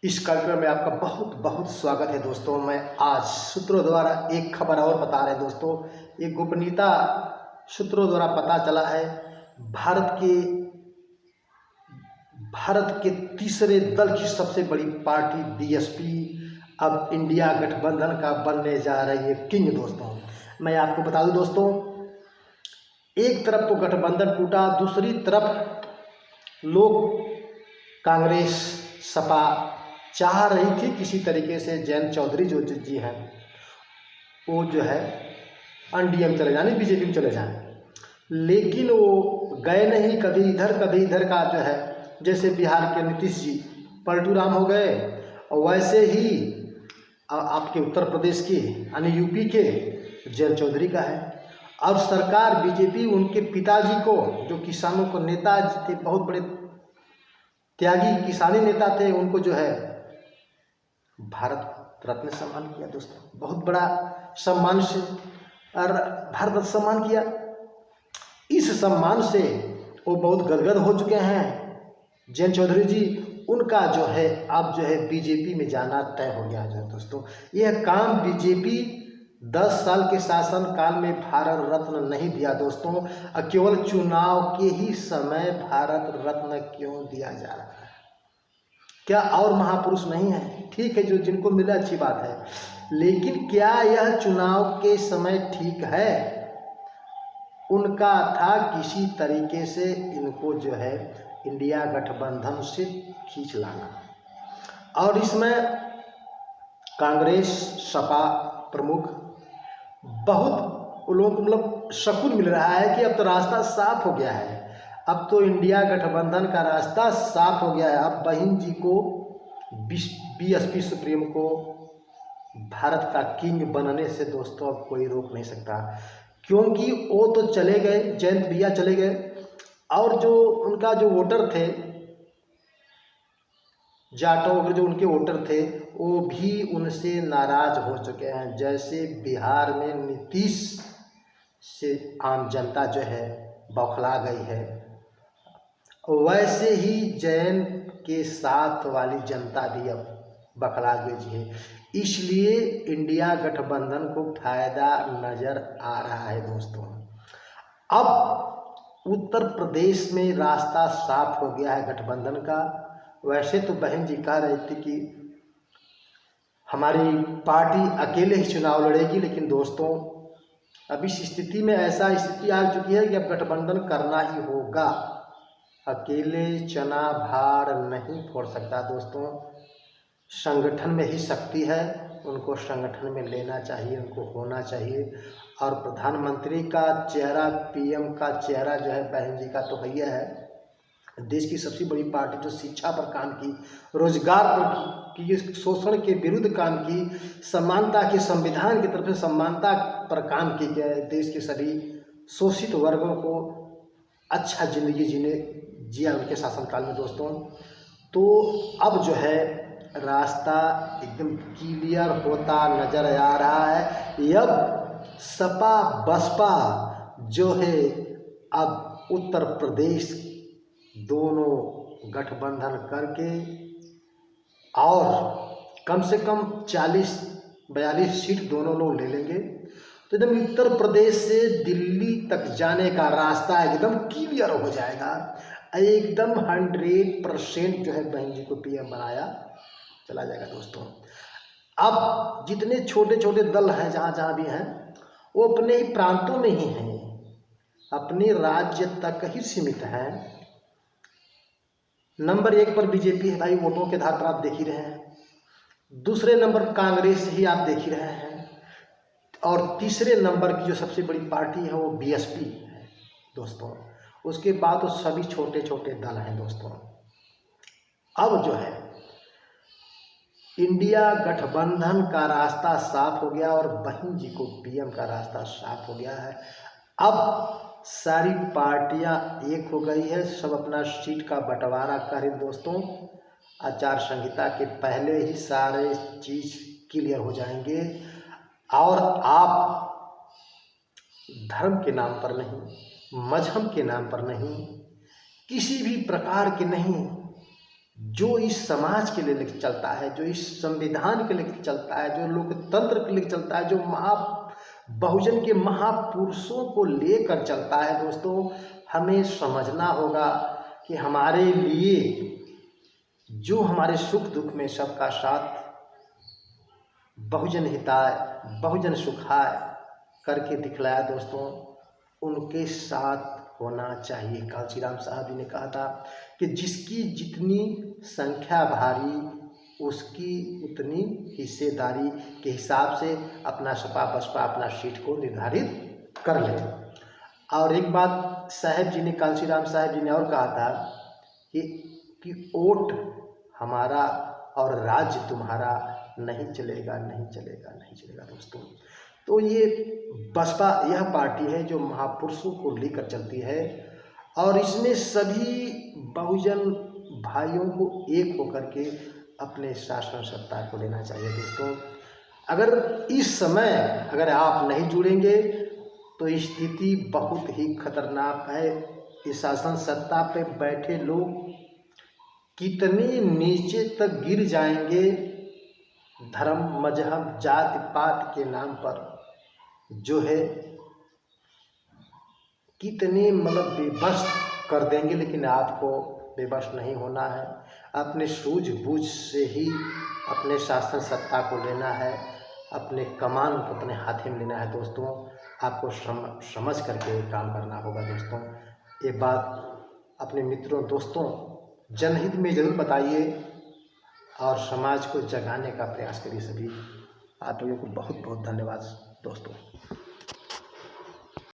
इस कार्यक्रम में आपका बहुत बहुत स्वागत है दोस्तों। मैं आज सूत्रों द्वारा एक खबर और बता रहे हैं दोस्तों। एक गोपनीयता सूत्रों द्वारा पता चला है, भारत के तीसरे दल की सबसे बड़ी पार्टी बीएसपी अब इंडिया गठबंधन का बनने जा रही है किंग। दोस्तों मैं आपको बता दूं दोस्तों, एक तरफ तो गठबंधन टूटा, दूसरी तरफ लोग कांग्रेस सपा चाह रही थी किसी तरीके से जयंत चौधरी जो जी हैं वो जो है एनडीए चले जाने, बीजेपी में चले जाएं, लेकिन वो गए नहीं। कभी इधर का जो है, जैसे बिहार के नीतीश जी पलटू राम हो गए, और वैसे ही आपके उत्तर प्रदेश के यानी यूपी के जयंत चौधरी का है। और सरकार बीजेपी उनके पिताजी को, जो किसानों को नेता थे, बहुत बड़े त्यागी किसानी नेता थे, उनको जो है भारत रत्न सम्मान किया दोस्तों। बहुत बड़ा सम्मान से और भारत रत्न सम्मान किया। इस सम्मान से वो बहुत गदगद हो चुके हैं जयंत चौधरी जी। उनका जो है अब जो है बीजेपी में जाना तय हो गया है दोस्तों। यह काम बीजेपी 10 साल के शासन काल में भारत रत्न नहीं दिया दोस्तों, केवल चुनाव के ही समय भारत रत्न क्यों दिया जा रहा है? क्या और महापुरुष नहीं है? ठीक है, जो जिनको मिला अच्छी बात है, लेकिन क्या यह चुनाव के समय ठीक है? उनका था किसी तरीके से इनको जो है इंडिया गठबंधन से खींच लाना, और इसमें कांग्रेस सपा प्रमुख बहुत लोगों को मतलब सकून मिल रहा है कि अब तो रास्ता साफ हो गया है। अब तो इंडिया गठबंधन का रास्ता साफ हो गया है। अब बहन जी को, बीएसपी सुप्रीम को भारत का किंग बनने से दोस्तों अब कोई रोक नहीं सकता, क्योंकि वो तो चले गए, जयंत भैया चले गए, और जो उनका जो वोटर थे, जाटो वगैरह जो उनके वोटर थे, वो भी उनसे नाराज हो चुके हैं। जैसे बिहार में नीतीश से आम जनता जो है बौखला गई है, वैसे ही जयंत के साथ वाली जनता भी अब बौखला गई है। इसलिए इंडिया गठबंधन को फायदा नजर आ रहा है दोस्तों। अब उत्तर प्रदेश में रास्ता साफ हो गया है गठबंधन का। वैसे तो बहन जी कह रही थी कि हमारी पार्टी अकेले ही चुनाव लड़ेगी, लेकिन दोस्तों अब इस स्थिति में ऐसा स्थिति आ चुकी है कि अब गठबंधन करना ही होगा। अकेले चना भार नहीं फोड़ सकता दोस्तों, संगठन में ही शक्ति है। उनको संगठन में लेना चाहिए, उनको होना चाहिए। और प्रधानमंत्री का चेहरा, पीएम का चेहरा जो है बहन जी का तो भैया है। देश की सबसे बड़ी पार्टी जो शिक्षा पर काम की, रोजगार पर की, शोषण के विरुद्ध काम की, समानता के संविधान की तरफ से समानता पर काम की गया, देश के सभी शोषित वर्गों को अच्छा जिंदगी जिया उनके शासनकाल में दोस्तों। तो अब जो है रास्ता एकदम क्लियर होता नजर आ रहा है। अब सपा बसपा जो है अब उत्तर प्रदेश दोनों गठबंधन करके और कम से कम 40-42 सीट दोनों लोग ले लेंगे, तो एकदम उत्तर प्रदेश से दिल्ली तक जाने का रास्ता एकदम क्लियर हो जाएगा। एकदम 100% जो है बहन जी को पीएम बनाया चला जाएगा दोस्तों। अब जितने छोटे छोटे दल हैं जहाँ जहाँ भी हैं, वो अपने ही प्रांतों में ही हैं, अपने राज्य तक ही सीमित हैं। नंबर 1 पर बीजेपी है भाई, वोटों के आधार पर आप देख ही रहे हैं। दूसरे नंबर कांग्रेस ही आप देख ही रहे हैं, और तीसरे नंबर की जो सबसे बड़ी पार्टी है वो बीएसपी है दोस्तों। उसके बाद तो सभी छोटे छोटे दल हैं दोस्तों। अब जो है इंडिया गठबंधन का रास्ता साफ हो गया और बहन जी को पीएम का रास्ता साफ हो गया है। अब सारी पार्टियां एक हो गई है, सब अपना सीट का बंटवारा करें दोस्तों। आचार संहिता के पहले ही सारे चीज क्लियर हो जाएंगे, और आप धर्म के नाम पर नहीं, मजहब के नाम पर नहीं, किसी भी प्रकार के नहीं, जो इस समाज के लिए चलता है, जो इस संविधान के लिए चलता है, जो लोकतंत्र के लिए चलता है, जो बहुजन के महापुरुषों को लेकर चलता है। दोस्तों, हमें समझना होगा कि हमारे लिए जो हमारे सुख दुख में सबका साथ, बहुजन हिताय बहुजन सुखाय करके दिखलाया दोस्तों, उनके साथ होना चाहिए। कांशीराम साहब जी ने कहा था कि जिसकी जितनी संख्या भारी उसकी उतनी हिस्सेदारी के हिसाब से अपना सपा बसपा अपना सीट को निर्धारित कर ले। और एक बात साहब जी ने, कांशीराम साहब जी ने और कहा था कि वोट हमारा और राज्य तुम्हारा, नहीं चलेगा नहीं चलेगा नहीं चलेगा। दोस्तों, तो ये बसपा यह पार्टी है जो महापुरुषों को लेकर चलती है और इसमें सभी बहुजन भाइयों को एक होकर के अपने शासन सत्ता को लेना चाहिए। दोस्तों, अगर इस समय अगर आप नहीं जुड़ेंगे तो स्थिति बहुत ही खतरनाक है। इस शासन सत्ता पे बैठे लोग कितने नीचे तक गिर जाएंगे, धर्म मजहब जाति पात के नाम पर जो है कितने मतलब बेबस कर देंगे। लेकिन आपको बेबस नहीं होना है, अपने सूझबूझ से ही अपने शासन सत्ता को लेना है, अपने कमान को अपने हाथ में लेना है। दोस्तों, आपको समझ करके काम करना होगा। दोस्तों, ये बात अपने मित्रों दोस्तों जनहित में ज़रूर बताइए और समाज को जगाने का प्रयास करिए। सभी आप लोगों को बहुत बहुत धन्यवाद दोस्तों।